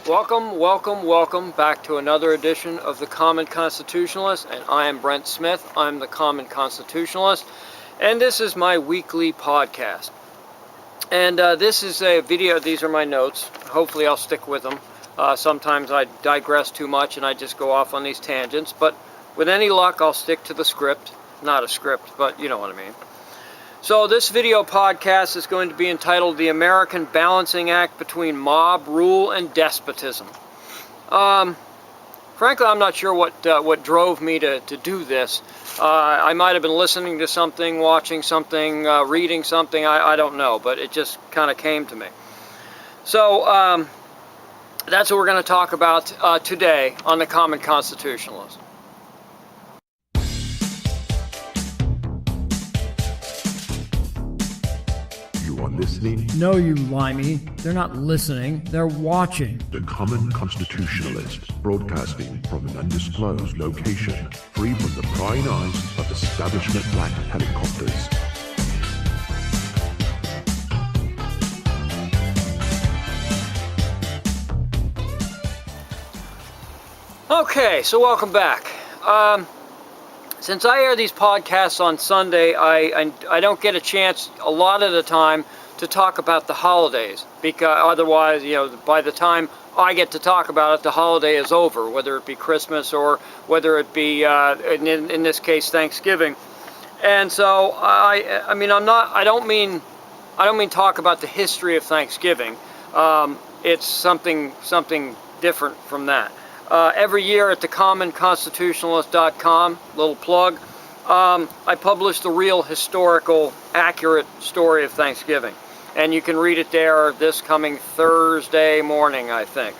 Welcome back to another edition of The Common Constitutionalist, and I am Brent Smith. I'm the Common Constitutionalist, and this is my weekly podcast. And this is a video. These are my notes. Hopefully I'll stick with them. Sometimes I digress too much and I just go off on these tangents, but with any luck I'll stick to the script. Not a script, but you know what I mean. So this video podcast is going to be entitled The American Balancing Act Between Mob Rule and Despotism. Frankly, I'm not sure what drove me to do this. I might have been listening to something, watching something, reading something, I don't know, but it just kind of came to me. So that's what we're going to talk about today on The Common Constitutionalist. Listening? No, you limey. They're not listening. They're watching. The Common Constitutionalist, broadcasting from an undisclosed location, free from the prying eyes of establishment black helicopters. Okay, so welcome back. Since I air these podcasts on Sunday, I don't get a chance a lot of the time to talk about the holidays, because otherwise, by the time I get to talk about it, the holiday is over, whether it be Christmas or whether it be, in this case, Thanksgiving. And so I don't mean talk about the history of Thanksgiving. It's something different from that. Every year at thecommonconstitutionalist.com, little plug, I publish the real historical, accurate story of Thanksgiving. And you can read it there this coming Thursday morning, I think.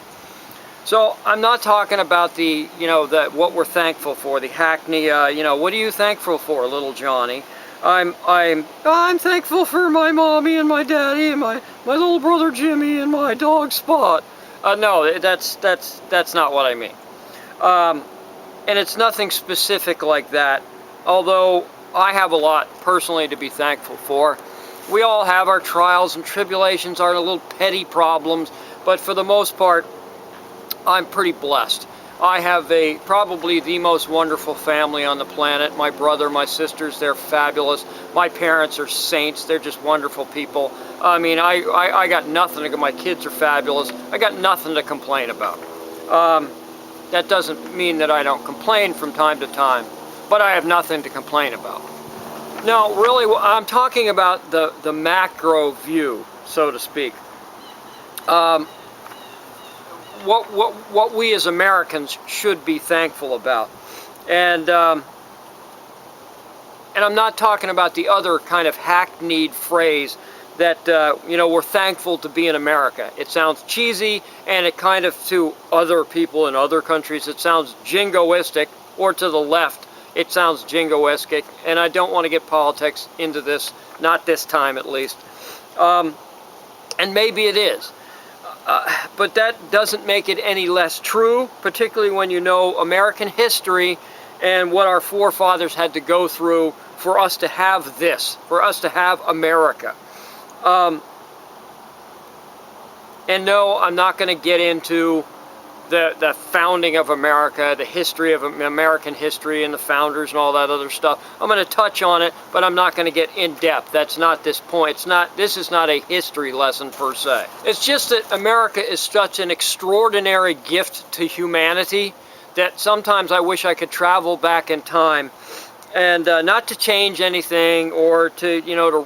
So I'm not talking about what we're thankful for, the hackney, what are you thankful for, little Johnny? I'm thankful for my mommy and my daddy and my little brother Jimmy and my dog Spot. No, that's not what I mean. And it's nothing specific like that, although I have a lot personally to be thankful for. We all have our trials and tribulations, our little petty problems, but for the most part, I'm pretty blessed. I have probably the most wonderful family on the planet. My brother, my sisters, they're fabulous. My parents are saints. They're just wonderful people. I mean, I got nothing to, my kids are fabulous. I got nothing to complain about. That doesn't mean that I don't complain from time to time, but I have nothing to complain about. No, really, I'm talking about the macro view, so to speak. What we as Americans should be thankful about, and I'm not talking about the other kind of hackneyed phrase that we're thankful to be in America. It sounds cheesy, and it kind of, to other people in other countries, it sounds jingoistic, or to the left, it sounds jingoistic, and I don't want to get politics into this, not this time at least. And maybe it is. But that doesn't make it any less true, particularly when you know American history and what our forefathers had to go through for us to have this, for us to have America. And no, I'm not going to get into the founding of America, the history of American history and the founders and all that other stuff. I'm going to touch on it, but I'm not going to get in depth. That's not this point. This is not a history lesson per se. It's just that America is such an extraordinary gift to humanity that sometimes I wish I could travel back in time and not to change anything or to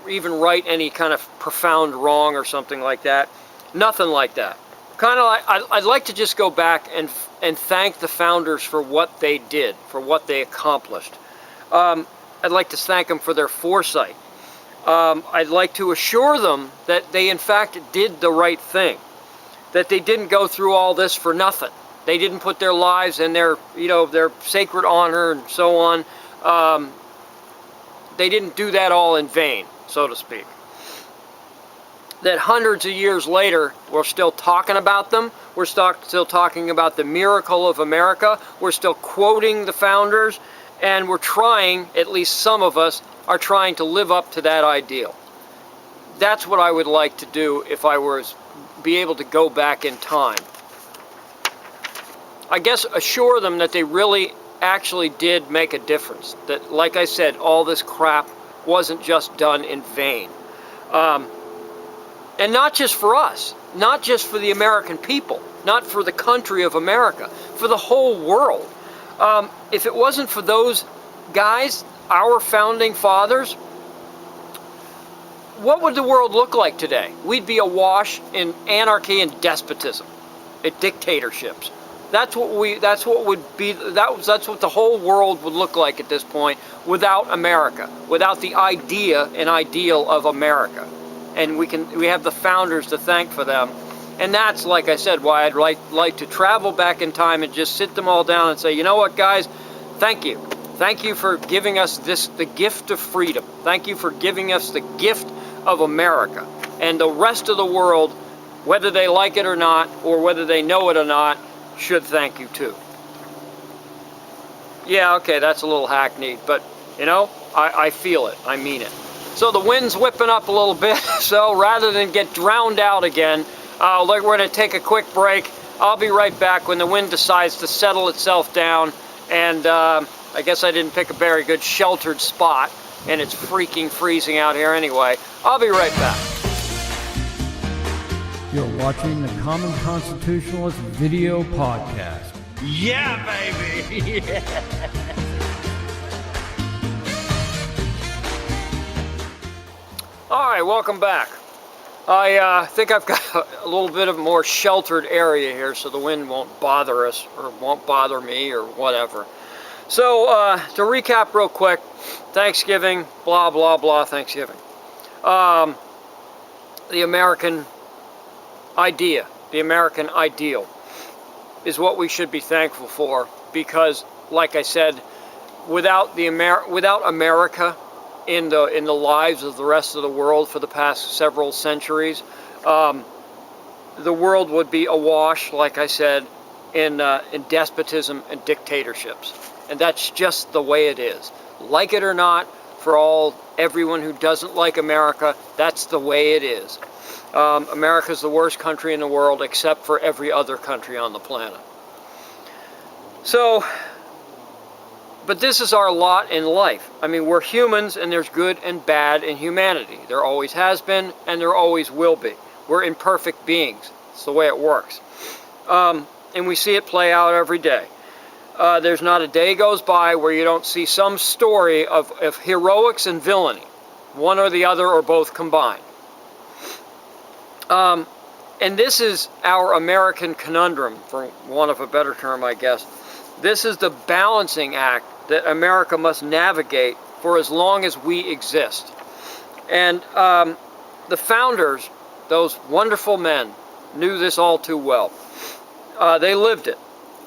even right any kind of profound wrong or something like that. Nothing like that. Kind of like, I'd like to just go back and thank the founders for what they did, for what they accomplished. I'd like to thank them for their foresight. I'd like to assure them that they in fact did the right thing, that they didn't go through all this for nothing. They didn't put their lives and their sacred honor and so on. They didn't do that all in vain, so to speak. That hundreds of years later, we're still talking about them. We're still talking about the miracle of America. We're still quoting the founders, and we're trying, at least some of us, are trying to live up to that ideal. That's what I would like to do if I was be able to go back in time. I guess, assure them that they really actually did make a difference. That, like I said, all this crap wasn't just done in vain. And not just for us, not just for the American people, not for the country of America, for the whole world. If it wasn't for those guys, our founding fathers, what would the world look like today? We'd be awash in anarchy and despotism, in dictatorships. That's what the whole world would look like at this point without America, without the idea and ideal of America. And we have the founders to thank for them. And that's, like I said, why I'd like to travel back in time and just sit them all down and say, you know what, guys, thank you. Thank you for giving us the gift of freedom. Thank you for giving us the gift of America. And the rest of the world, whether they like it or not, or whether they know it or not, should thank you too. Yeah, okay, that's a little hackneyed, but, you know, I feel it. I mean it. So the wind's whipping up a little bit, so rather than get drowned out again, we're going to take a quick break. I'll be right back when the wind decides to settle itself down, and I guess I didn't pick a very good sheltered spot, and it's freaking freezing out here anyway. I'll be right back. You're watching the Common Constitutionalist video podcast. Yeah, baby! All right, welcome back. I think I've got a little bit of a more sheltered area here so the wind won't bother us, or won't bother me, or whatever. So, to recap real quick, Thanksgiving, blah, blah, blah, Thanksgiving. The American idea, the American ideal, is what we should be thankful for, because, like I said, without America in the lives of the rest of the world for the past several centuries, the world would be awash, like I said, in despotism and dictatorships. And that's just the way it is. Like it or not, for everyone who doesn't like America, that's the way it is. America's the worst country in the world, except for every other country on the planet. So, but this is our lot in life. I mean, we're humans, and there's good and bad in humanity. There always has been, and there always will be. We're imperfect beings. It's the way it works. And we see it play out every day. There's not a day goes by where you don't see some story of heroics and villainy, one or the other or both combined. And this is our American conundrum, for want of a better term, I guess. This is the balancing act that America must navigate for as long as we exist. And the founders, those wonderful men, knew this all too well. They lived it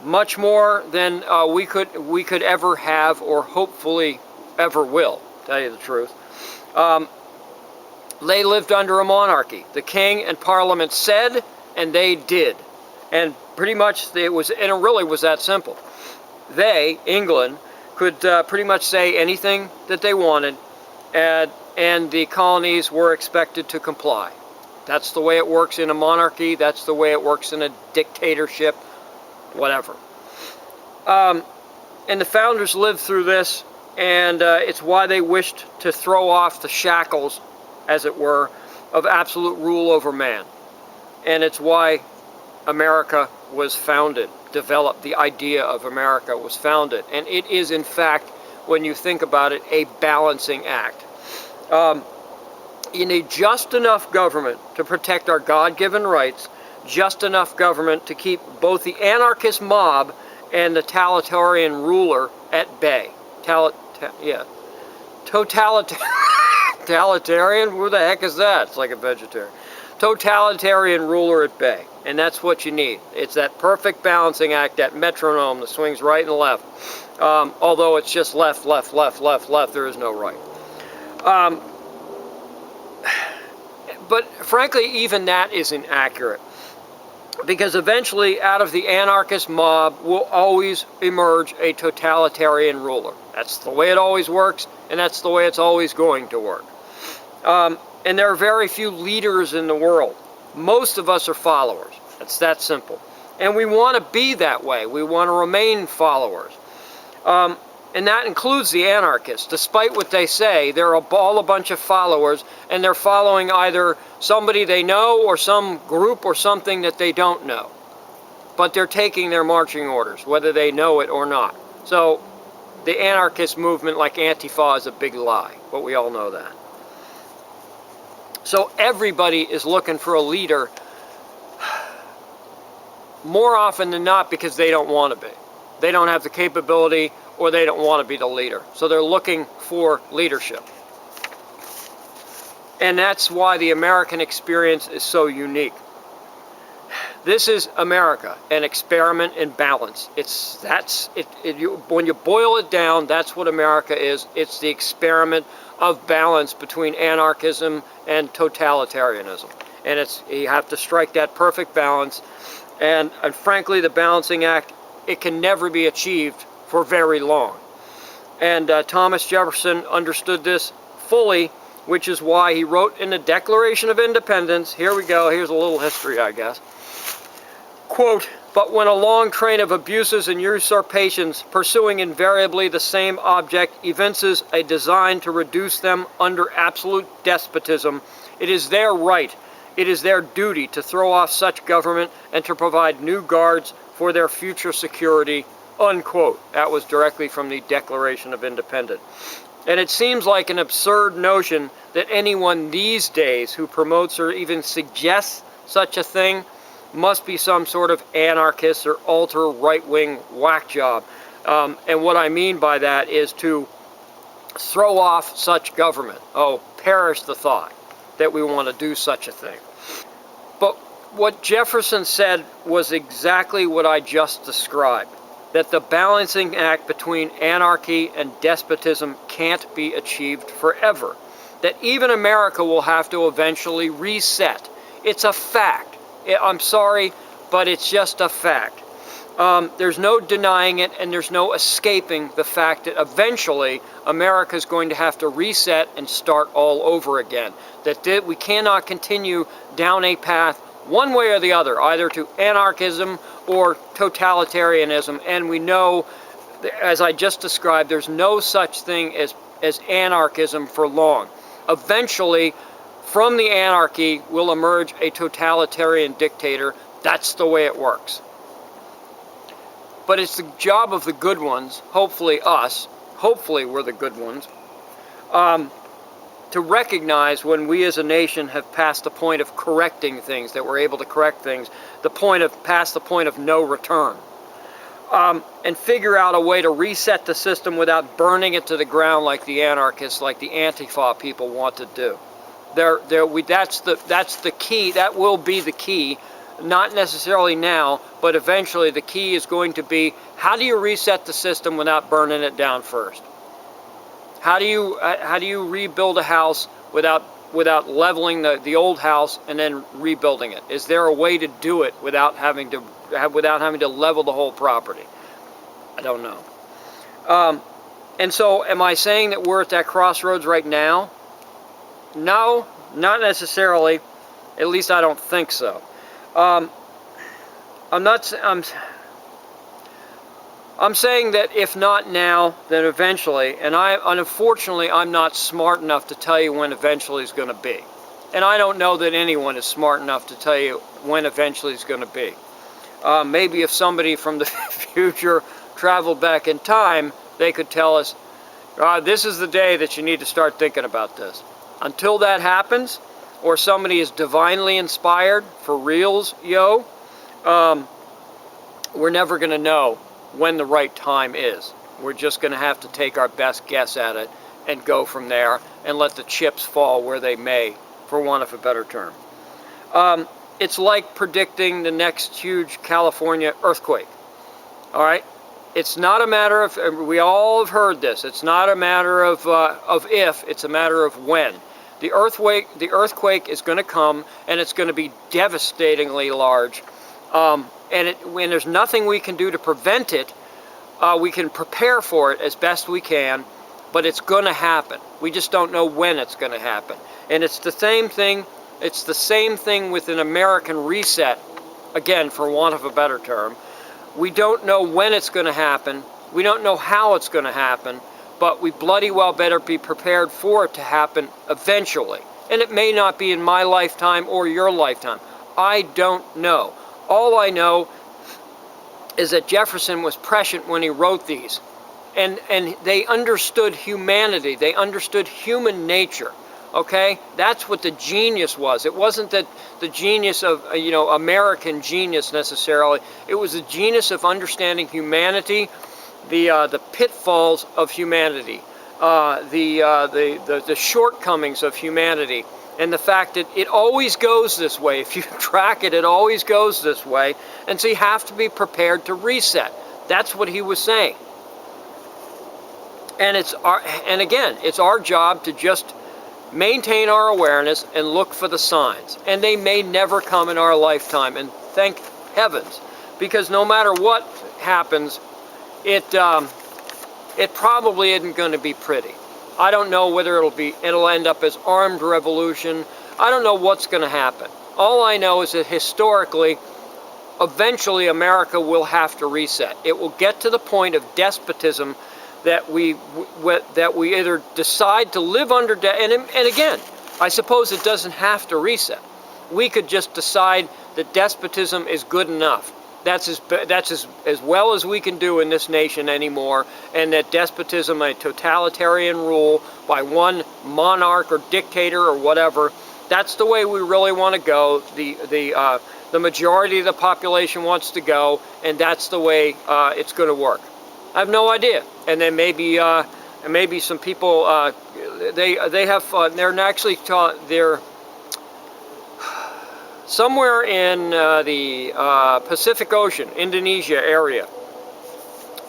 much more than we could ever have, or hopefully ever will, to tell you the truth. They lived under a monarchy. The king and parliament said, and they did. And pretty much it really was that simple. They, England, could pretty much say anything that they wanted, and the colonies were expected to comply. That's the way it works in a monarchy. That's the way it works in a dictatorship, whatever. And the founders lived through this, and it's why they wished to throw off the shackles, as it were, of absolute rule over man. And it's why America was founded, developed. The idea of America was founded. And it is, in fact, when you think about it, a balancing act. You need just enough government to protect our God-given rights, just enough government to keep both the anarchist mob and the totalitarian ruler at bay. Totalitarian? Who the heck is that? It's like a vegetarian. Totalitarian ruler at bay. And that's what you need. It's that perfect balancing act, that metronome that swings right and left. Although it's just left, left, left, left, left. There is no right. But frankly, even that isn't accurate. Because eventually, out of the anarchist mob will always emerge a totalitarian ruler. That's the way it always works, and that's the way it's always going to work. And there are very few leaders in the world. Most of us are followers. It's that simple. And we want to be that way. We want to remain followers. And that includes the anarchists. Despite what they say, they're all a bunch of followers, and they're following either somebody they know or some group or something that they don't know. But they're taking their marching orders, whether they know it or not. So the anarchist movement, like Antifa, is a big lie, but we all know that. So everybody is looking for a leader more often than not because they don't want to be. They don't have the capability, or they don't want to be the leader. So they're looking for leadership. And that's why the American experience is so unique. This is America, an experiment in balance. When you boil it down, that's what America is. It's the experiment of balance between anarchism and totalitarianism. And you have to strike that perfect balance. And frankly, the balancing act, it can never be achieved for very long. And Thomas Jefferson understood this fully, which is why he wrote in the Declaration of Independence, here we go, here's a little history, I guess, quote, "But when a long train of abuses and usurpations, pursuing invariably the same object, evinces a design to reduce them under absolute despotism, it is their right, it is their duty to throw off such government and to provide new guards for their future security," unquote. That was directly from the Declaration of Independence. And it seems like an absurd notion that anyone these days who promotes or even suggests such a thing must be some sort of anarchist or ultra-right-wing whack job. And what I mean by that is to throw off such government. Oh, perish the thought that we want to do such a thing. But what Jefferson said was exactly what I just described, that the balancing act between anarchy and despotism can't be achieved forever, that even America will have to eventually reset. It's a fact. I'm sorry, but it's just a fact. There's no denying it, and there's no escaping the fact that eventually America is going to have to reset and start all over again. That we cannot continue down a path one way or the other, either to anarchism or totalitarianism. And we know, as I just described, there's no such thing as anarchism for long. Eventually, from the anarchy will emerge a totalitarian dictator. That's the way it works. But it's the job of the good ones, hopefully us, hopefully we're the good ones, to recognize when we as a nation have passed the point of correcting things, that we're able to correct things, past the point of no return, and figure out a way to reset the system without burning it to the ground like the anarchists, like the Antifa people want to do. That's the key. That will be the key. Not necessarily now, but eventually the key is going to be, how do you reset the system without burning it down first? How do you rebuild a house without leveling the old house and then rebuilding it? Is there a way to do it without having to level the whole property? I don't know. And so, am I saying that we're at that crossroads right now? No, not necessarily. At least I don't think so. I'm saying that if not now, then eventually, and unfortunately I'm not smart enough to tell you when eventually is going to be. And I don't know that anyone is smart enough to tell you when eventually is going to be. Maybe if somebody from the future traveled back in time, they could tell us, this is the day that you need to start thinking about this. Until that happens, or somebody is divinely inspired, for reals, we're never going to know when the right time is. We're just going to have to take our best guess at it and go from there and let the chips fall where they may, for want of a better term. It's like predicting the next huge California earthquake. All right? It's not a matter of, we all have heard this, it's not a matter of if, it's a matter of when. The earthquake is going to come, and it's going to be devastatingly large. When there's nothing we can do to prevent it, we can prepare for it as best we can, but it's going to happen. We just don't know when it's going to happen. And it's the same thing. It's the same thing with an American reset again, for want of a better term. We don't know when it's going to happen. We don't know how it's going to happen, but we bloody well better be prepared for it to happen eventually. And it may not be in my lifetime or your lifetime. I don't know. All I know is that Jefferson was prescient when he wrote these. And they understood humanity. They understood human nature. Okay? That's what the genius was. It wasn't that the genius of, American genius necessarily. It was the genius of understanding humanity, the pitfalls of humanity, the shortcomings of humanity, and the fact that it always goes this way. If you track it, it always goes this way. And so you have to be prepared to reset. That's what he was saying. And it's our job to just maintain our awareness and look for the signs. And they may never come in our lifetime, and thank heavens, because no matter what happens, it probably isn't going to be pretty. I don't know whether it'll end up as armed revolution. I don't know what's going to happen. All I know is that historically, eventually America will have to reset. It will get to the point of despotism that we either decide to live under, and again, I suppose it doesn't have to reset. We could just decide that despotism is good enough. That's as well as we can do in this nation anymore, and that despotism, a totalitarian rule by one monarch or dictator or whatever, that's the way we really want to go. The majority of the population wants to go, and that's the way it's going to work. I have no idea. And then maybe some people they're somewhere in the Pacific Ocean, Indonesia area.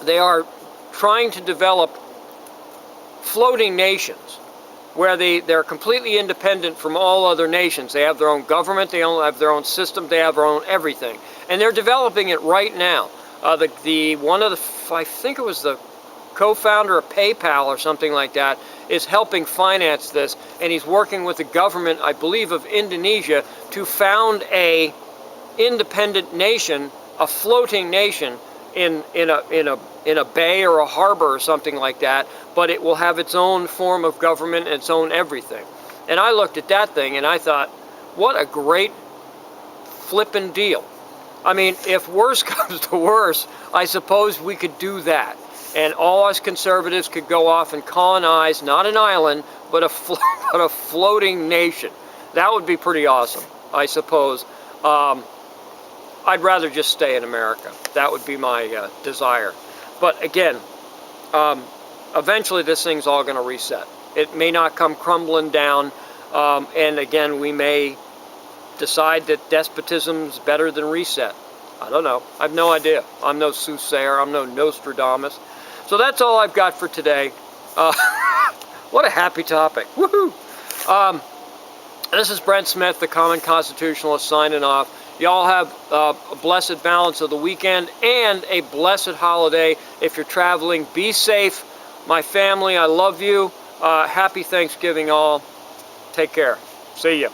They are trying to develop floating nations where they're completely independent from all other nations. They have their own government, they have their own system, they have their own everything. And they're developing it right now. I think it was the co-founder of PayPal or something like that, is helping finance this, and he's working with the government, I believe, of Indonesia to found a independent nation, a floating nation in a bay or a harbor or something like that, but it will have its own form of government and its own everything. And I looked at that thing and I thought, what a great flippin' deal. I mean, if worse comes to worse, I suppose we could do that. And all us conservatives could go off and colonize, not an island, but a floating nation. That would be pretty awesome, I suppose. I'd rather just stay in America. That would be my desire. But again, eventually this thing's all going to reset. It may not come crumbling down. And again, we may decide that despotism's better than reset. I don't know. I have no idea. I'm no soothsayer. I'm no Nostradamus. So that's all I've got for today. What a happy topic. Woohoo! This is Brent Smith, the Common Constitutionalist, signing off. Y'all have a blessed balance of the weekend and a blessed holiday. If you're traveling, be safe. My family, I love you. Happy Thanksgiving all. Take care. See ya.